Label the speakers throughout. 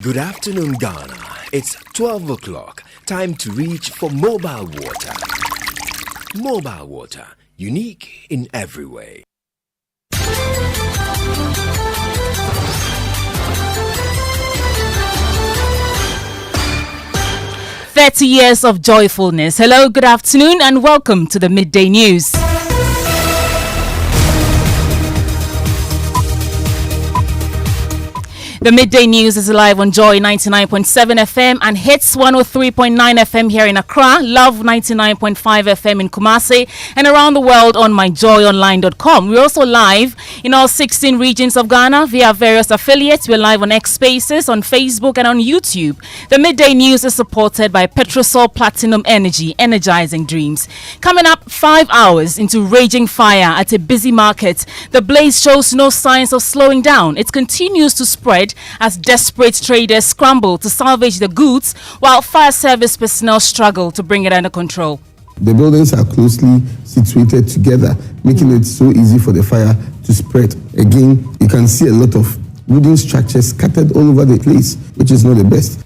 Speaker 1: Good afternoon, Ghana. It's 12 o'clock. Time to reach for mobile water. Mobile water, unique in every way. "30 years of joyfulness." Hello, good afternoon, and welcome to the Midday News. The Midday News is live on Joy 99.7 FM and Hits 103.9 FM here in Accra, Love 99.5 FM in Kumasi, and around the world on myjoyonline.com. We're also live in all 16 regions of Ghana via various affiliates. We're live on X Spaces, on Facebook, and on YouTube. The Midday News is supported by Petrosol Platinum Energy, energizing dreams. Coming up 5 hours into raging fire at a busy market, the blaze shows no signs of slowing down. It continues to spread as desperate traders scramble to salvage the goods while fire service personnel struggle to bring it under control.
Speaker 2: The buildings are closely situated together, making it so easy for the fire to spread. Again, you can see a lot of wooden structures scattered all over the place, which is not the best.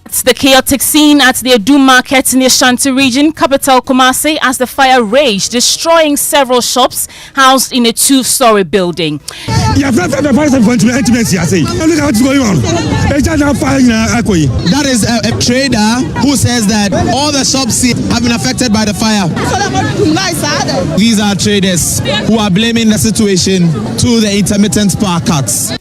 Speaker 1: It's the chaotic scene at the Edu Market in the Ashanti region, capital Kumasi, as the fire raged, destroying several shops housed in a two-story building.
Speaker 3: That is a trader who says that all the shops have been affected by the fire. These are traders who are blaming the situation to the intermittent power cuts.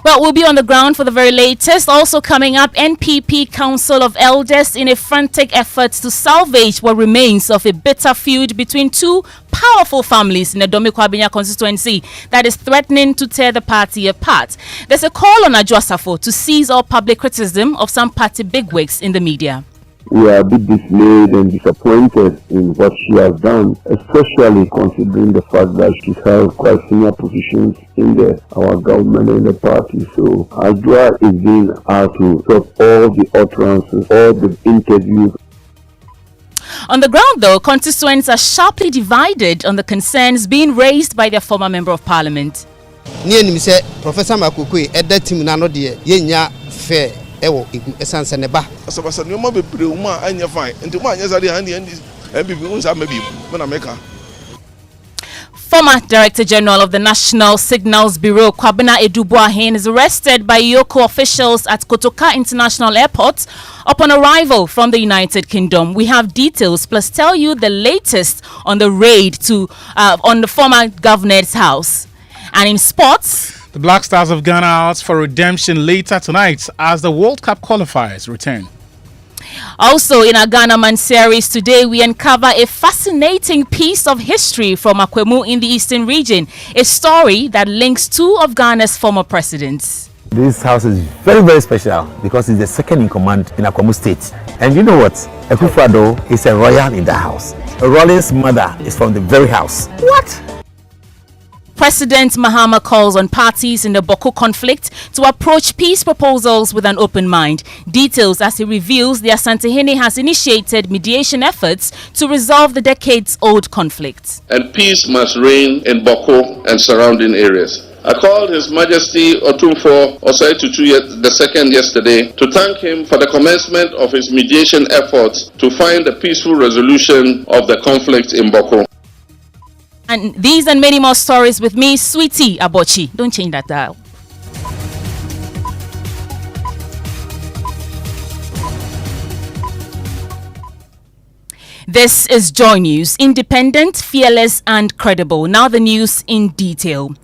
Speaker 1: Well, we'll be on the ground for the very latest. Also coming up, NPP Council of Elders in a frantic effort to salvage what remains of a bitter feud between two powerful families in the Domikwabinya constituency that is threatening to tear the party apart. There's a call on Adwoasafo to cease all public criticism of some party bigwigs in the media.
Speaker 4: We are a bit dismayed and disappointed in what she has done, especially considering the fact that she held quite senior positions in our government and the party. So Adwoa is being asked to stop all the utterances, all the interviews.
Speaker 1: On the ground, though, constituents are sharply divided on the concerns being raised by their former member of parliament.
Speaker 5: Professor Makukui, at that team, nano dear, yenya fair. Former Director General of the National Signals Bureau, Kwabena Edubuahin, is arrested by Yoko officials at Kotoka International Airport upon arrival from the United Kingdom. We have details, plus tell you the latest on the raid on the former governor's house. And in sports,
Speaker 6: the Black Stars of Ghana out for redemption later tonight as the World Cup qualifiers return.
Speaker 1: Also in our Ghana Man series today, we uncover a fascinating piece of history from Akwemu in the Eastern region, a story that links two of Ghana's former presidents.
Speaker 7: This house is very, very special because it's the second in command in Akwemu State. And you know what? Akufo-Addo is a royal in the house. Rollins' mother is from the very house. What?
Speaker 1: President Mahama calls on parties in the Boko conflict to approach peace proposals with an open mind. Details as he reveals the Asantehene has initiated mediation efforts to resolve the decades-old conflict.
Speaker 8: And peace must reign in Boko and surrounding areas. I called His Majesty Otumfuo Osei Tutu II yesterday to thank him for the commencement of his mediation efforts to find a peaceful resolution of the conflict in Boko.
Speaker 1: And these and many more stories with me, SweetyAborchie. Don't change that dial. This is Joy News, independent, fearless, and credible. Now the news in detail.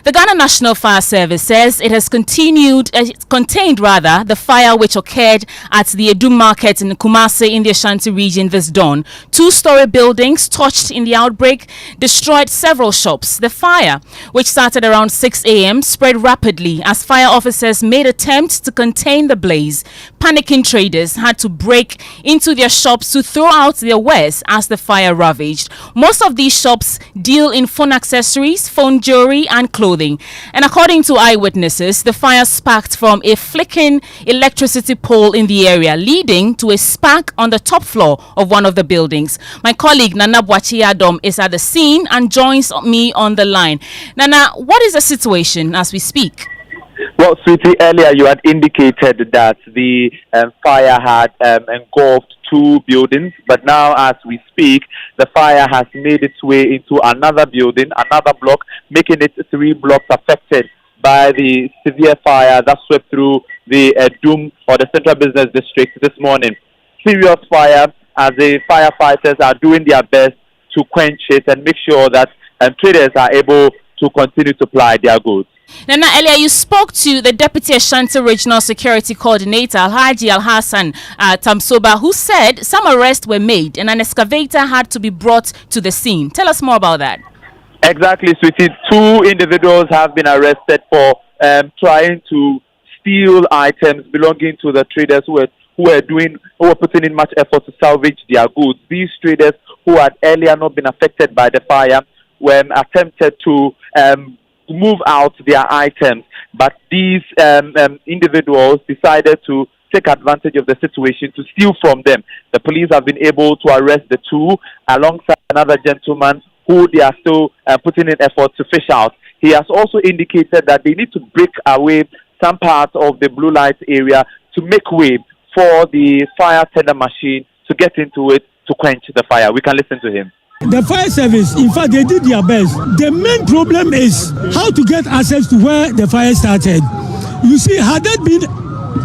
Speaker 1: The Ghana National Fire Service says it has contained the fire which occurred at the Edu Market in Kumasi in the Ashanti region this dawn. Two-story buildings touched in the outbreak destroyed several shops. The fire, which started around 6 a.m., spread rapidly as fire officers made attempts to contain the blaze. Panicking traders had to break into their shops to throw out their wares as the fire ravaged. Most of these shops deal in phone accessories, phone jewelry, and clothing. And according to eyewitnesses, the fire sparked from a flickering electricity pole in the area, leading to a spark on the top floor of one of the buildings. My colleague Nana Bwachi is at the scene and joins me on the line. Nana, what is the situation as we speak?
Speaker 9: Well, Sweety, earlier you had indicated that the fire had engulfed 2 buildings, but now as we speak, the fire has made its way into another building, another block, making it 3 blocks affected by the severe fire that swept through the Doom or the Central Business District this morning. Serious fire, as the firefighters are doing their best to quench it and make sure that traders are able to continue to ply their goods.
Speaker 1: Nana, earlier you spoke to the Deputy Ashanti Regional Security Coordinator, Alhaji Al-Hassan Tamsoba, who said some arrests were made and an excavator had to be brought to the scene. Tell us more about that.
Speaker 9: Exactly, Sweety. 2 individuals have been arrested for trying to steal items belonging to the traders who were putting in much effort to salvage their goods. These traders who had earlier not been affected by the fire were attempted to move out their items, but these individuals decided to take advantage of the situation to steal from them. The police have been able to arrest the 2 alongside another gentleman who they are still putting in effort to fish out. He has also indicated that they need to break away some parts of the blue light area to make way for the fire tender machine to get into it to quench the fire. We can listen to him.
Speaker 10: The fire service, in fact, they did their best. The main problem is how to get access to where the fire started. You see, had that been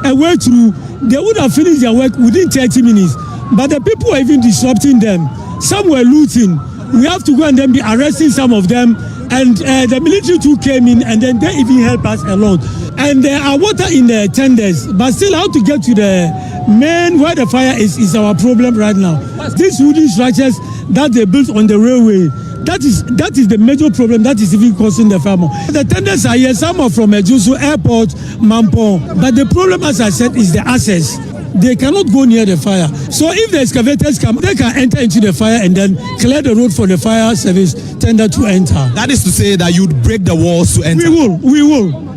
Speaker 10: a way through, they would have finished their work within 30 minutes. But the people were even disrupting them. Some were looting. We have to go and then be arresting some of them. And the military too came in and then they even helped us a lot. And there are water in the tenders, but still how to get to the main where the fire is our problem right now. These wooden structures that they built on the railway, that is the major problem that is even causing the fire. The tenders are here, some are from Ejusu Airport, Mampo, but the problem, as I said, is the access. They cannot go near the fire. So if the excavators come, they can enter into the fire and then clear the road for the fire service tender to enter.
Speaker 3: That is to say that you'd break the walls to enter.
Speaker 10: We will.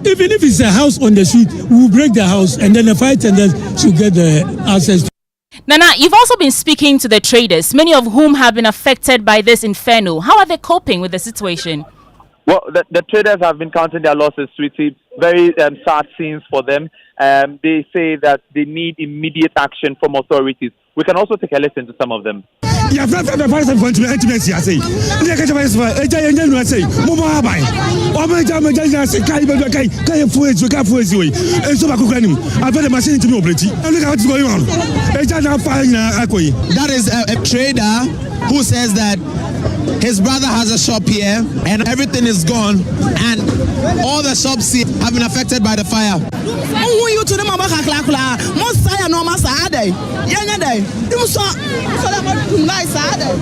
Speaker 10: Even if it's a house on the street, we will break the house and then the fire tenders should get the access.
Speaker 1: Nana, you've also been speaking to the traders, many of whom have been affected by this inferno. How are they coping with the situation?
Speaker 9: Well, the traders have been counting their losses, Sweety. Very sad scenes for them. They say that they need immediate action from authorities. We can also take a listen to some of them.
Speaker 10: Yeah,
Speaker 3: That is a trader who says that his brother has a shop here and everything is gone and all the shops here have been affected by the fire.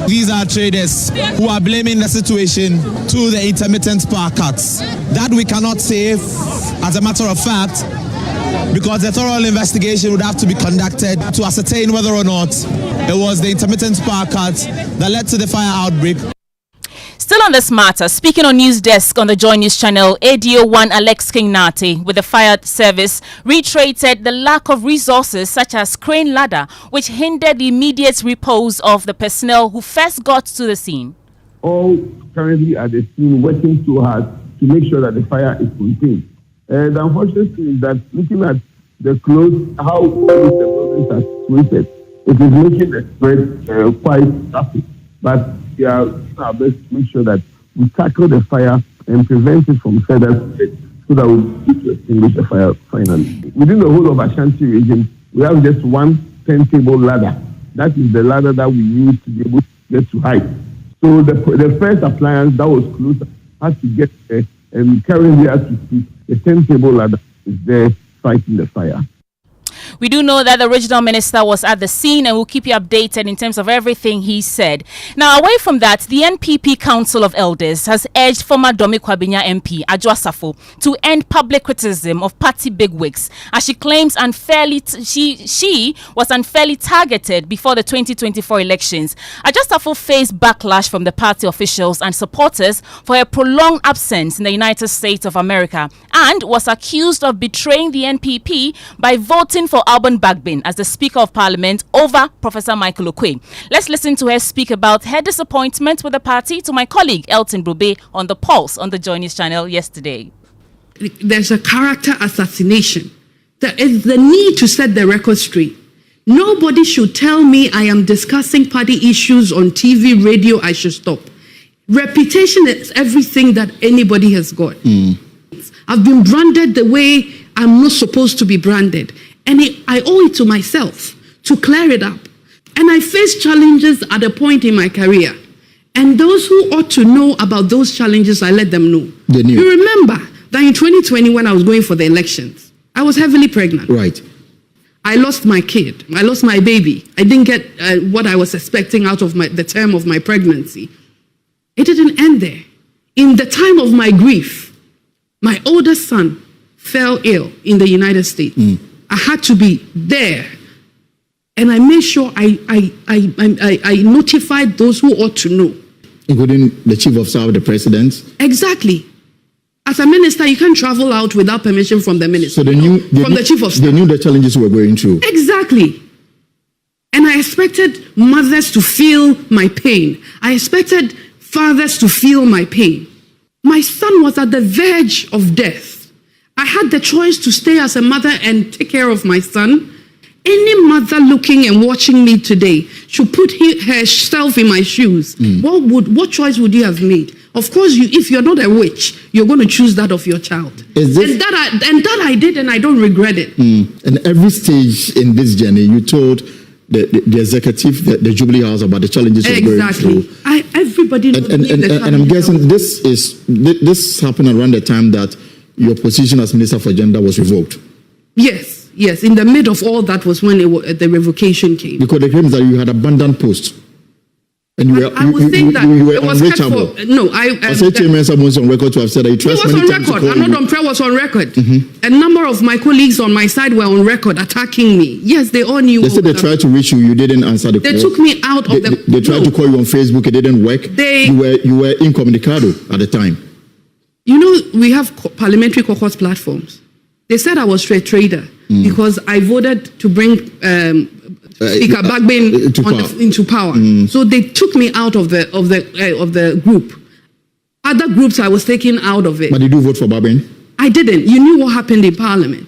Speaker 3: These are traders who are blaming the situation to the intermittent power cuts. That we cannot say as a matter of fact, because a thorough investigation would have to be conducted to ascertain whether or not it was the intermittent power cuts that led to the fire outbreak.
Speaker 1: Still on this matter, speaking on News Desk on the Joy News channel, ADO1 Alex Kingnati with the fire service reiterated the lack of resources such as crane ladder, which hindered the immediate repose of the personnel who first got to the scene.
Speaker 2: All currently at the scene working too hard to make sure that the fire is contained. The unfortunate thing is that looking at the close, how close the buildings are situated, it is making the spread quite rapid. But we are doing our best to make sure that we tackle the fire and prevent it from further spread so that we'll be able to extinguish the fire finally. Within the whole of Ashanti region, we have just one turntable ladder. That is the ladder that we use to be able to get to height. So the first appliance that was close has to get there, and currently as we speak, the turntable ladder is there fighting the fire.
Speaker 1: We do know that the regional minister was at the scene and we'll keep you updated in terms of everything he said. Now, away from that, the NPP Council of Elders has urged former Domi Kwabinya MP, Adjo Asafo, to end public criticism of party bigwigs as she claims she was unfairly targeted before the 2024 elections. Adjo Asafo faced backlash from the party officials and supporters for her prolonged absence in the United States of America and was accused of betraying the NPP by voting for Alban Bagbin as the Speaker of Parliament over Professor Michael Okwe. Let's listen to her speak about her disappointment with the party to my colleague Elton Brube on The Pulse on the Joy News channel yesterday.
Speaker 11: there's a character assassination. There is the need to set the record straight. Nobody should tell me I am discussing party issues on TV, radio, I should stop. Reputation is everything that anybody has got. I've been branded the way I'm not supposed to be branded. And I owe it to myself to clear it up. And I face challenges at a point in my career. And those who ought to know about those challenges, I let them know. You remember that in 2020, when I was going for the elections, I was heavily pregnant.
Speaker 3: Right.
Speaker 11: I lost my kid. I lost my baby. I didn't get what I was expecting out of the term of my pregnancy. It didn't end there. In the time of my grief, my oldest son fell ill in the United States. I had to be there. And I made sure I notified those who ought to know.
Speaker 3: Including the chief of staff, the president?
Speaker 11: Exactly. As a minister, you can't travel out without permission from the minister.
Speaker 3: So the chief of staff. They knew the challenges we were going through.
Speaker 11: Exactly. And I expected mothers to feel my pain. I expected fathers to feel my pain. My son was at the verge of death. I had the choice to stay as a mother and take care of my son. Any mother looking and watching me today should put herself in my shoes. What choice would you have made? Of course, if you're not a witch, you're going to choose that of your child. And that I did, and I don't regret it.
Speaker 3: And every stage in this journey, you told the executive, the Jubilee House, about the challenges you're going through.
Speaker 11: Everybody knows
Speaker 3: and I'm guessing this happened around the time that your position as Minister for Gender was revoked.
Speaker 11: Yes. In the middle of all that was when the revocation came.
Speaker 3: Because the claim is that you had abandoned post. And you were unreachable.
Speaker 11: No,
Speaker 3: I said Chairman was on record to have said that you trust many times to call you.
Speaker 11: Another prayer was on record. A number of my colleagues on my side were on record attacking me. Yes, they all knew.
Speaker 3: They said they tried to reach you. You didn't answer the call.
Speaker 11: They took me out of
Speaker 3: They tried to call you on Facebook. It didn't work. You were incommunicado at the time.
Speaker 11: You know, we have parliamentary caucus platforms. They said I was a trader because I voted to bring Speaker Bagbin into power. So they took me out of the group. Other groups I was taken out of it.
Speaker 3: But did you vote for Bagbin?
Speaker 11: I didn't. You knew what happened in Parliament.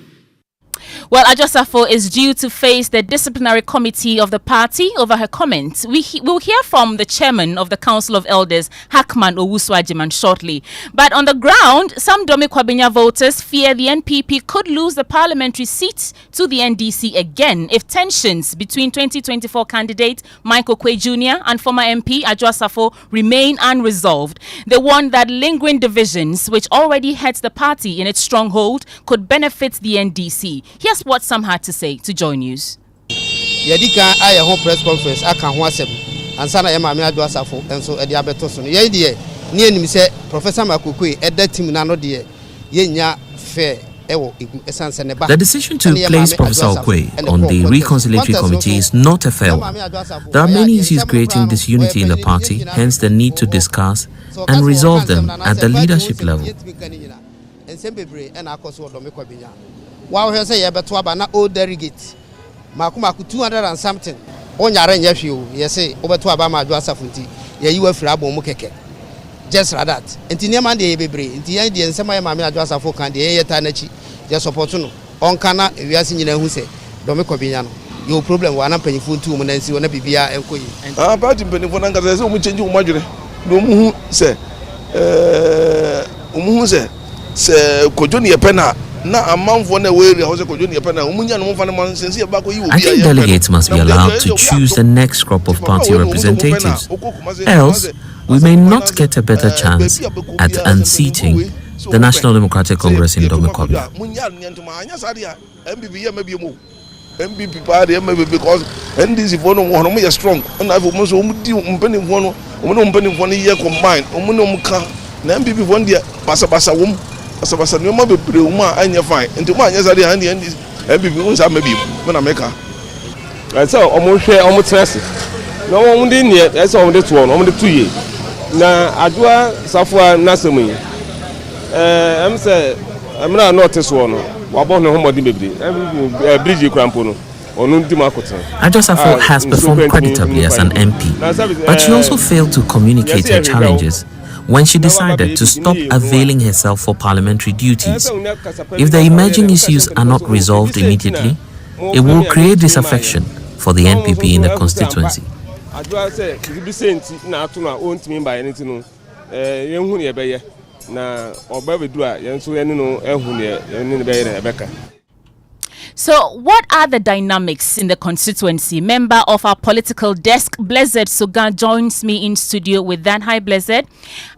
Speaker 5: Well, Ajosafo is due to face the disciplinary committee of the party over her comments. We'll hear from the chairman of the Council of Elders, Hackman Owusu-Agyemang, shortly. But on the ground, some Domi Kwabenya voters fear the NPP could lose the parliamentary seat to the NDC again if tensions between 2024 candidate Michael Quay Jr. and former MP Ajosafo remain unresolved. They warn that lingering divisions, which already hurts the party in its stronghold, could benefit the NDC. Here's what some had to say to Joy News.
Speaker 12: Yadika aya ho press conference aka ho asem ansa na yema me Ajosafo enso e dia beto so no ye die ne enim se Professor Makokoi eda team na no de yenya fair.
Speaker 13: The decision to place Professor Okwe on the Reconciliatory Committee is not a fair one. There are many issues creating disunity in the party, hence the need to discuss and resolve them at the leadership level.
Speaker 12: Wow, he say ye beto aba na old delegate maku 200 and something onyare nya hwe ye say obeto aba ma Ajosafo nti ye yiwa fira abon mu keke just like that nti niam de ye bebre nti ye de nsema ye ma me Ajosafo kan de ye ta na chi ye support no onka na ewiase nyina hu se Dome Kwabenya no yo problem wa na panyifo ntu mu na nsi wona bibia enkoyi
Speaker 2: party panyifo na ngasa se o mu change o madwere no mu hu se kojo ne ye pena. I
Speaker 13: think delegates must be allowed to choose the next crop of party representatives. Else, we may not get a better chance at unseating the National Democratic Congress in Dome Kwabenya.
Speaker 2: MPP party because NDC for no one is strong. And I've almost combined. MPP one day pasa wom. Asabasa nyoma bebre uma anya fine nti uma anya sade hand end MPP unsa mabi me na meka
Speaker 14: so omo hwe omo trese na omo ndi ne ese omo de to no omo de tuye na Ajosafo na semu em se amna no te so no wabo ne homodi bebre bridge krampo no
Speaker 13: Ajosafo has performed creditably as an MP, but she also failed to communicate her challenges when she decided to stop availing herself for parliamentary duties. If the emerging issues are not resolved immediately, it will create disaffection for the NPP in the constituency.
Speaker 1: So, what are the dynamics in the constituency? Member of our political desk, Blessed Suga, joins me in studio with that. Hi, Blessed.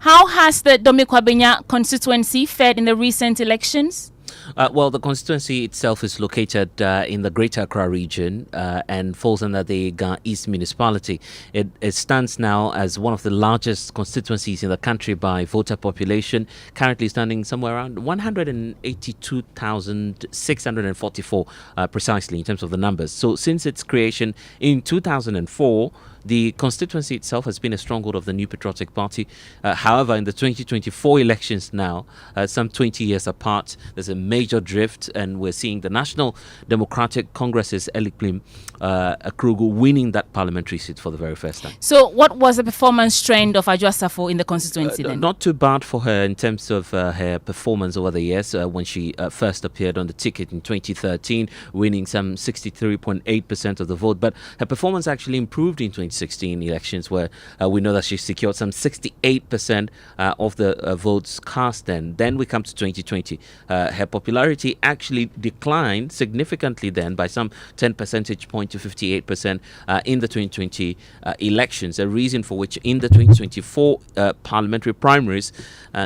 Speaker 1: How has the Domikwabenya constituency fared in the recent elections?
Speaker 13: Well, the constituency itself is located in the Greater Accra region and falls under the Ga East municipality. It stands now as one of the largest constituencies in the country by voter population, currently standing somewhere around 182,644 precisely in terms of the numbers. So since its creation in 2004, the constituency itself has been a stronghold of the New Patriotic Party. However, in the 2024 elections now, some 20 years apart, there's a major drift, and we're seeing the National Democratic Congress's Elikplim Akrugu winning that parliamentary seat for the very first time.
Speaker 1: So what was the performance trend of Adwoa Safo in the constituency then?
Speaker 13: Not too bad for her in terms of her performance over the years when she first appeared on the ticket in 2013, winning some 63.8% of the vote. But her performance actually improved in 2016 elections, where we know that she secured some 68% of the votes cast then. Then we come to 2020. Her popularity actually declined significantly then by some 10 percentage points to 58% in the 2020 elections, a reason for which in the 2024 parliamentary primaries,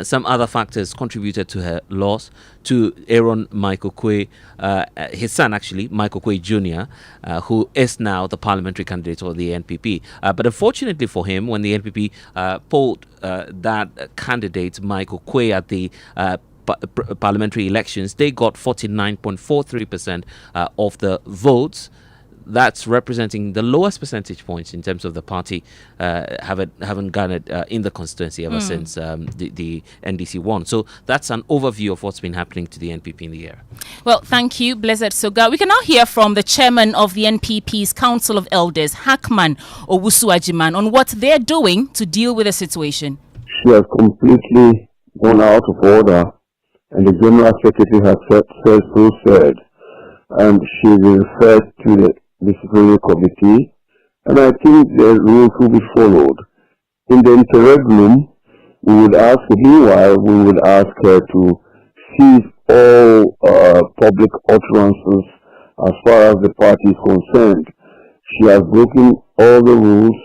Speaker 13: some other factors contributed to her loss. To Aaron Michael Kwe, his son actually, Michael Kwe Jr., who is now the parliamentary candidate of the NPP. But unfortunately for him, when the NPP polled that candidate, Michael Kwe, at the parliamentary elections, they got 49.43% of the votes. That's representing the lowest percentage points in terms of the party haven't garnered in the constituency ever since the NDC won. So that's an overview of what's been happening to the NPP in the area.
Speaker 1: Well, thank you, Blessed Suga. We can now hear from the chairman of the NPP's Council of Elders, Hackman Owusu-Ajiman, on what they're doing to deal with the situation.
Speaker 4: She has completely gone out of order, and the General Secretary has said, and she will refer to the disciplinary committee, and I think the rules will be followed. In the interregnum, we would ask, meanwhile, we would ask her to cease all public utterances as far as the party is concerned. She has broken all the rules,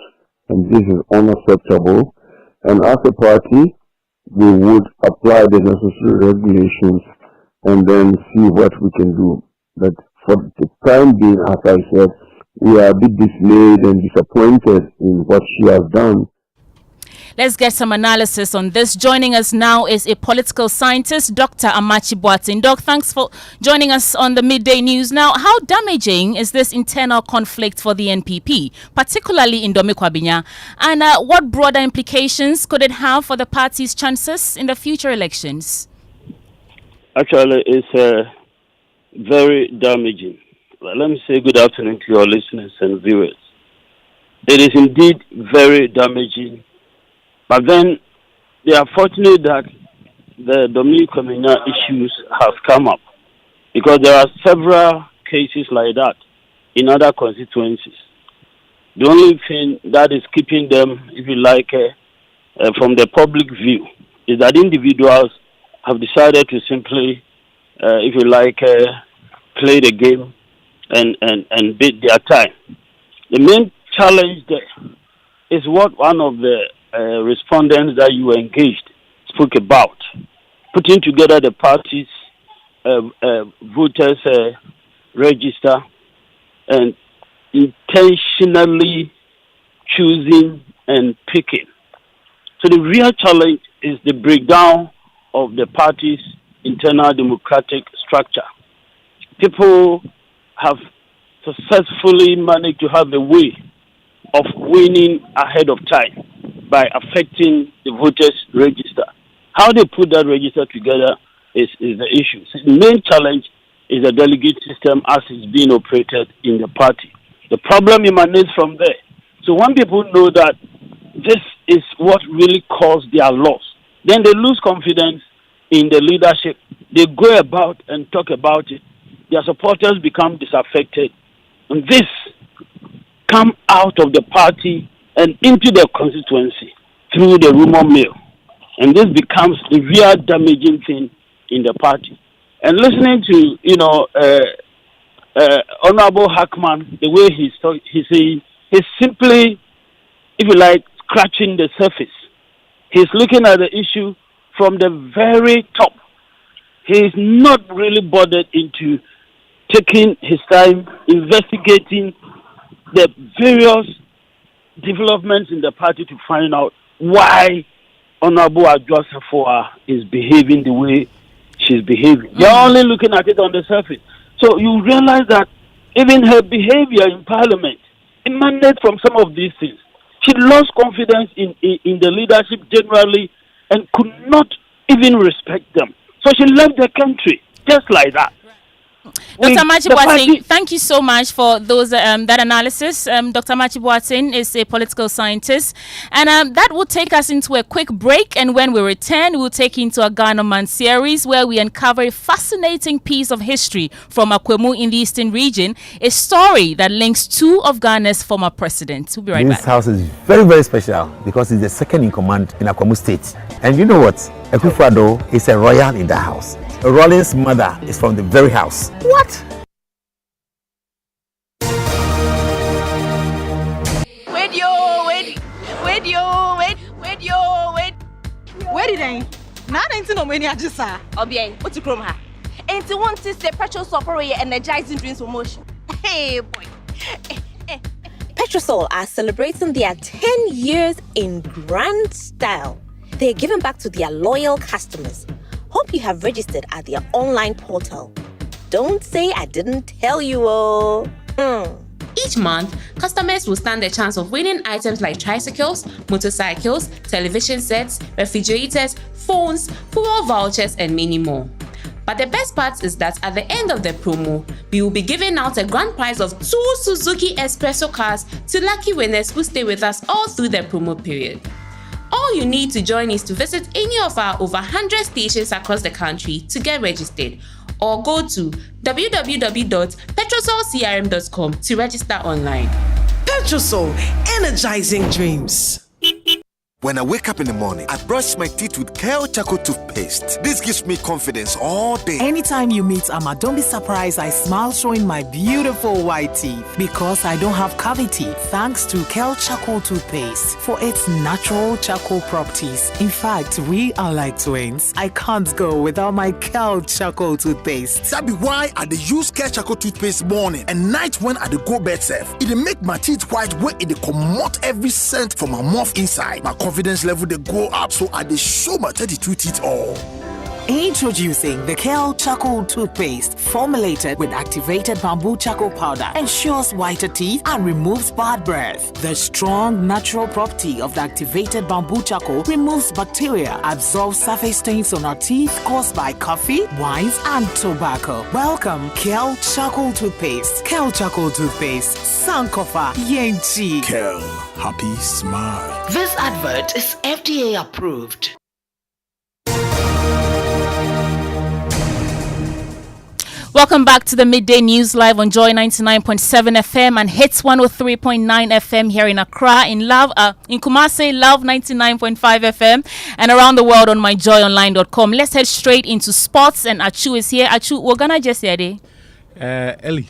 Speaker 4: and this is unacceptable. And as a party, we would apply the necessary regulations and then see what we can do. But for the time being, as I said, we are a bit dismayed and disappointed in what she has done.
Speaker 1: Let's get some analysis on this. Joining us now is a political scientist, Dr. Aborchie Boateng. Doc, thanks for joining us on the Midday News. Now, how damaging is this internal conflict for the NPP, particularly in Domikwabenya? And what broader implications could it have for the party's chances in the future elections?
Speaker 15: Actually, it's very damaging. Well, let me say good afternoon to your listeners and viewers. It is indeed very damaging. But then they are fortunate that the Domikwabenya issues have come up, because there are several cases like that in other constituencies. The only thing that is keeping them, if you like, from the public view is that individuals have decided to simply, if you like, play the game and bid their time. The main challenge there is what one of the respondents that you engaged spoke about, putting together the party's voters register and intentionally choosing and picking. So the real challenge is the breakdown of the party's internal democratic structure. People have successfully managed to have a way of winning ahead of time by affecting the voters' register. How they put that register together is the issue. So the main challenge is the delegate system as it's being operated in the party. The problem emanates from there. So when people know that this is what really caused their loss, then they lose confidence in the leadership. They go about and talk about it. Their supporters become disaffected. And this come out of the party and into the constituency through the rumor mill. And this becomes a real damaging thing in the party. And listening to, Honorable Hackman, the way he's simply, if you like, scratching the surface. He's looking at the issue from the very top. He's not really bothered into taking his time, investigating the various developments in the party to find out why Honorable Adwoa Safo is behaving the way she's behaving. You're only looking at it on the surface. So you realize that even her behavior in Parliament emanates from some of these things. She lost confidence in the leadership generally and could not even respect them. So she left the country just like that.
Speaker 1: Dr. Machi Boateng, thank you so much for those that analysis. Dr. Machi Boateng is a political scientist, and that will take us into a quick break. And when we return, we'll take into a Ghana Man series where we uncover a fascinating piece of history from Akwemu in the Eastern region, a story that links two of Ghana's former presidents. We'll be right back.
Speaker 7: This house is very, very special because it's the second in command in Akwemu State. And you know what? Akufo-Addo is a royal in the house. Rollins' mother is from the very house. What?
Speaker 5: Where did I? Now I don't know many I just saw. Obey, what's the chrome? And to want to say petrol software energizing dreams for motion. Hey boy.
Speaker 16: Petrosol are celebrating their 10 years in grand style. They're giving back to their loyal customers. Hope you have registered at their online portal. Don't say I didn't tell you.
Speaker 17: Each month, customers will stand a chance of winning items like tricycles, motorcycles, television sets, refrigerators, phones, fuel vouchers, and many more. But the best part is that at the end of the promo, we will be giving out a grand prize of 2 Suzuki Espresso cars to lucky winners who stay with us all through the promo period. All you need to join is to visit any of our over 100 stations across the country to get registered, or go to www.petrosolcrm.com to register online.
Speaker 18: Petrosol, energizing dreams.
Speaker 19: When I wake up in the morning, I brush my teeth with Kale Charcoal toothpaste. This gives me confidence all day.
Speaker 18: Anytime you meet Amma, don't be surprised I smile showing my beautiful white teeth because I don't have cavity thanks to Kale Charcoal toothpaste for its natural charcoal properties. In fact, we are like twins. I can't go without my Kale Charcoal toothpaste.
Speaker 19: That be why I use Kale Charcoal toothpaste morning and night when I go bed safe. It make my teeth white when it come out every scent from my mouth inside. My confidence level they go up, so I show my 32 teeth all.
Speaker 18: Introducing the Kale Charcoal toothpaste, formulated with activated bamboo charcoal powder, ensures whiter teeth and removes bad breath. The strong natural property of the activated bamboo charcoal removes bacteria, absorbs surface stains on our teeth caused by coffee, wines, and tobacco. Welcome, Kale Charcoal toothpaste. Kale Charcoal toothpaste, Sankofa Yenchi.
Speaker 19: Kale, happy smile.
Speaker 18: This advert is FDA approved.
Speaker 1: Welcome back to the Midday News live on Joy 99.7 FM and Hits 103.9 FM here in Accra, in Kumasi, Love 99.5 FM, and around the world on myjoyonline.com. Let's head straight into sports, and Achu is here. Achu, we're gonna just say
Speaker 6: Ellie.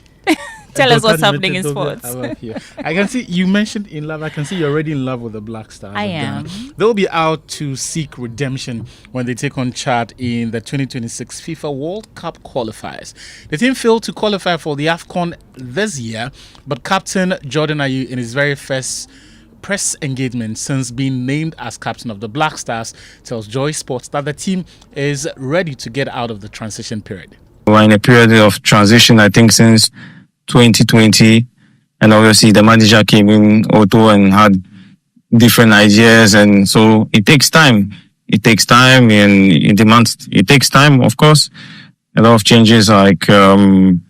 Speaker 1: Tell us what's happening in sports.
Speaker 6: I can see you mentioned in love. I can see you're already in love with the Black Stars.
Speaker 1: I am.
Speaker 6: They'll be out to seek redemption when they take on Chad in the 2026 FIFA World Cup qualifiers. The team failed to qualify for the AFCON this year, but Captain Jordan Ayew, in his very first press engagement since being named as captain of the Black Stars, tells Joy Sports that the team is ready to get out of the transition period.
Speaker 20: We're in a period of transition, I think, since 2020, and obviously the manager came in auto and had different ideas, and so it takes time. It takes time, and it takes time, of course. A lot of changes, like in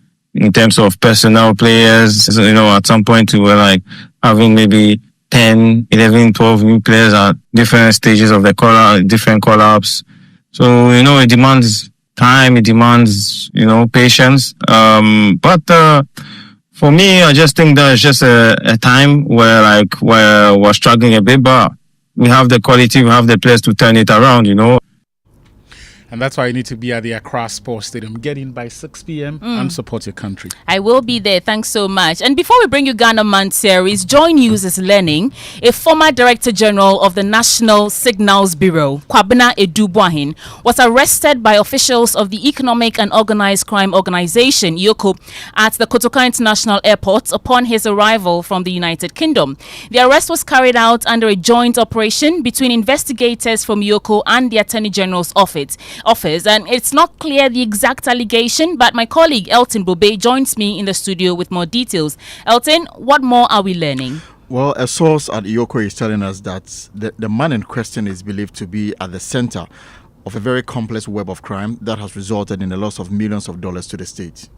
Speaker 20: terms of personnel, players. At some point we were like having maybe 10, 11, 12 new players at different stages of the different call-ups. So, it demands time, it demands, patience. But for me, I just think that it's just a time where we're struggling a bit, but we have the quality, we have the players to turn it around,
Speaker 6: And that's why you need to be at the Accra Sports Stadium. Get in by 6 p.m. and support your country.
Speaker 5: I will be there. Thanks so much. And before we bring you Ghana Man series, Joy News is learning a former Director General of the National Signals Bureau, Kwabena Edubuahin, was arrested by officials of the Economic and Organized Crime Organization, IOCO, at the Kotoka International Airport upon his arrival from the United Kingdom. The arrest was carried out under a joint operation between investigators from IOCO and the Attorney General's office, and it's not clear the exact allegation, but my colleague Elton Bobe joins me in the studio with more details. Elton, what more are we learning?
Speaker 21: Well, a source at IOCO is telling us that the man in question is believed to be at the center of a very complex web of crime that has resulted in the loss of millions of dollars to the state.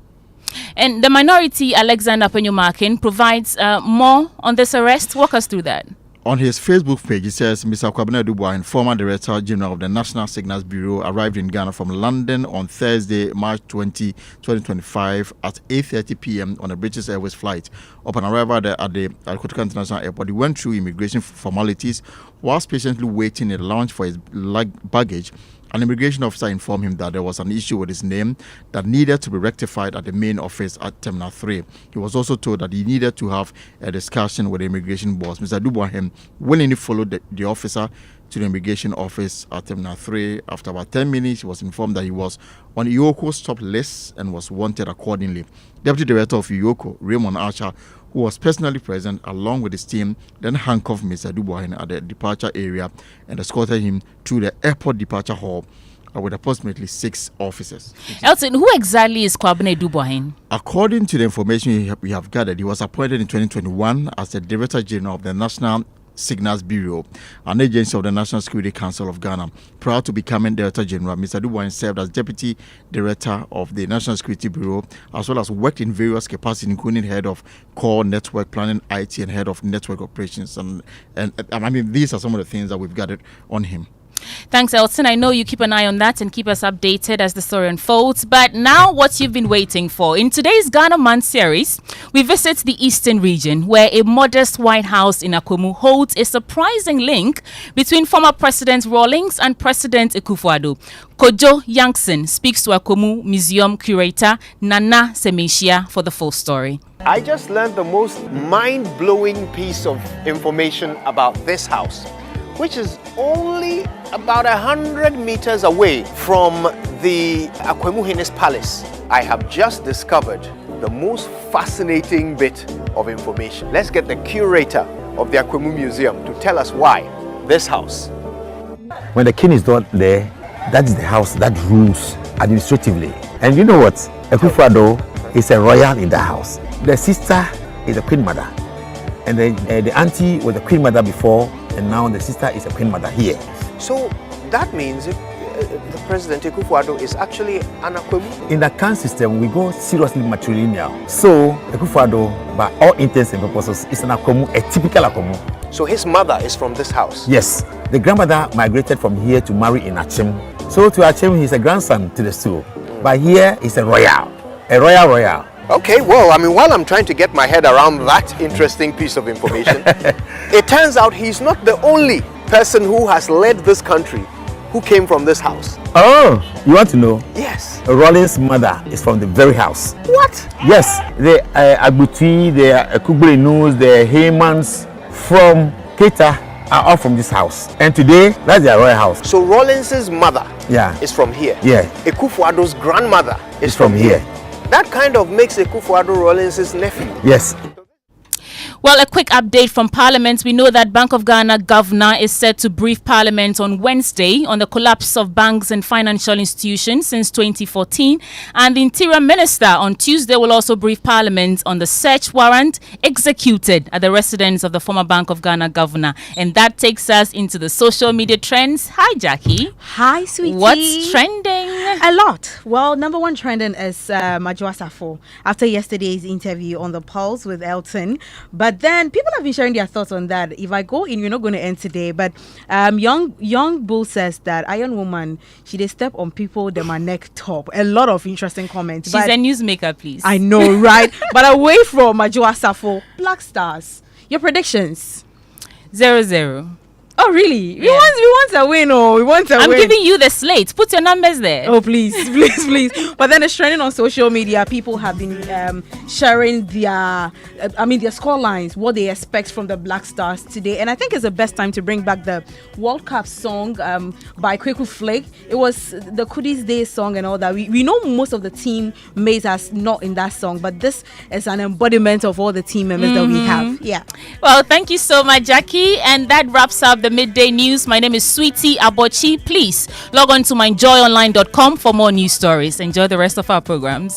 Speaker 5: And the minority, Alexander Penyumakin, provides more on this arrest. Walk us through that.
Speaker 21: On his Facebook page, he says Mr. Kwabena Edubuahin, former Director General of the National Signals Bureau, arrived in Ghana from London on Thursday, March 20, 2025 at 8:30 p.m. on a British Airways flight. Upon arrival at the Kotoka International Airport, he went through immigration formalities whilst patiently waiting in the lounge for his baggage. An immigration officer informed him that there was an issue with his name that needed to be rectified at the main office at Terminal 3. He was also told that he needed to have a discussion with the immigration boss. Mr. Edubuahin willingly followed the officer to the immigration office at Terminal 3. After about 10 minutes, he was informed that he was on IOCO's top list and was wanted accordingly. Deputy Director of IOCO, Raymond Archer, who was personally present along with his team, then handcuffed Mr. Edubuahin at the departure area and escorted him to the airport departure hall with approximately 6 officers.
Speaker 5: Elton, who exactly is Kwabena Edubuahin?
Speaker 21: According to the information we have gathered, he was appointed in 2021 as the Director General of the National Signals Bureau, an agency of the National Security Council of Ghana. Prior to becoming Director General, Mr. Edubuahin served as Deputy Director of the National Security Bureau, as well as worked in various capacities, including Head of Core Network Planning, IT, and Head of Network Operations. And I mean, these are some of the things that we've gathered on him.
Speaker 5: Thanks, Elton. I know you keep an eye on that and keep us updated as the story unfolds. But now, what you've been waiting for. In today's Ghana Man series, we visit the Eastern region, where a modest White House in Akwamu holds a surprising link between former President Rawlings and President Akufo-Addo. Kojo Yankson speaks to Akwamu Museum curator Nana Semeshia for the full story.
Speaker 22: I just learned the most mind-blowing piece of information about this house, which is only about 100 meters away from the Akwamu Hene's palace. I have just discovered the most fascinating bit of information. Let's get the curator of the Akwamu Museum to tell us why this house.
Speaker 7: When the king is not there, that is the house that rules administratively. And you know what? Akufo-Addo is a royal in the house. The sister is a queen mother. And the auntie was a queen mother before, and now the sister is a queen mother here.
Speaker 22: So that means the President Akufo-Addo is actually an Akwamu?
Speaker 7: In the CAN system, we go seriously matrilineal. So Akufo-Addo, by all intents and purposes, is an Akwamu, a typical Akwamu.
Speaker 22: So his mother is from this house?
Speaker 7: Yes. The grandmother migrated from here to marry in Achim. So to Achim, he's a grandson to the stool. But here is a royal. A royal.
Speaker 22: Okay, well, I mean, while I'm trying to get my head around that interesting piece of information, it turns out he's not the only person who has led this country who came from this house.
Speaker 7: Oh, you want to know?
Speaker 22: Yes.
Speaker 7: Rawlings' mother is from the very house.
Speaker 22: What?
Speaker 7: Yes, the Aborchie, the Kublenus, the Heymans from Keita are all from this house. And today, that's their royal house.
Speaker 22: So Rawlings' mother is from here?
Speaker 7: Yeah.
Speaker 22: Akufo-Addo's grandmother is from here? That kind of makes Akufo-Addo Rawlings' nephew.
Speaker 7: Yes.
Speaker 5: Well, a quick update from Parliament. We know that Bank of Ghana governor is set to brief Parliament on Wednesday on the collapse of banks and financial institutions since 2014. And the Interior Minister on Tuesday will also brief Parliament on the search warrant executed at the residence of the former Bank of Ghana governor. And that takes us into the social media trends. Hi, Jackie.
Speaker 23: Hi, Sweety.
Speaker 5: What's trending?
Speaker 23: A lot. Well, number one trending is Majwa Safo after yesterday's interview on The Pulse with Elton. But But then people have been sharing their thoughts on that. If I go in, you're not going to end today. But young Bull says that Iron Woman, she they step on people, them are neck top. A lot of interesting comments.
Speaker 5: She's a newsmaker, please.
Speaker 23: I know, right? But away from Majua Safo, Black Stars, your predictions?
Speaker 5: 0-0.
Speaker 23: Oh, really? We want a win. Oh, we want a win.
Speaker 5: I'm giving you the slate. Put your numbers there.
Speaker 23: Oh, please. But then it's trending on social media. People have been sharing their score lines, what they expect from the Black Stars today. And I think it's the best time to bring back the World Cup song by Kweku Flake. It was the Kudis Day song and all that. We know most of the teammates are not in that song, but this is an embodiment of all the team members that we have. Yeah.
Speaker 5: Well, thank you so much, Jackie. And that wraps up the Midday News. My name is SweetyAborchie. Please log on to myjoyonline.com for more news stories. Enjoy the rest of our programs.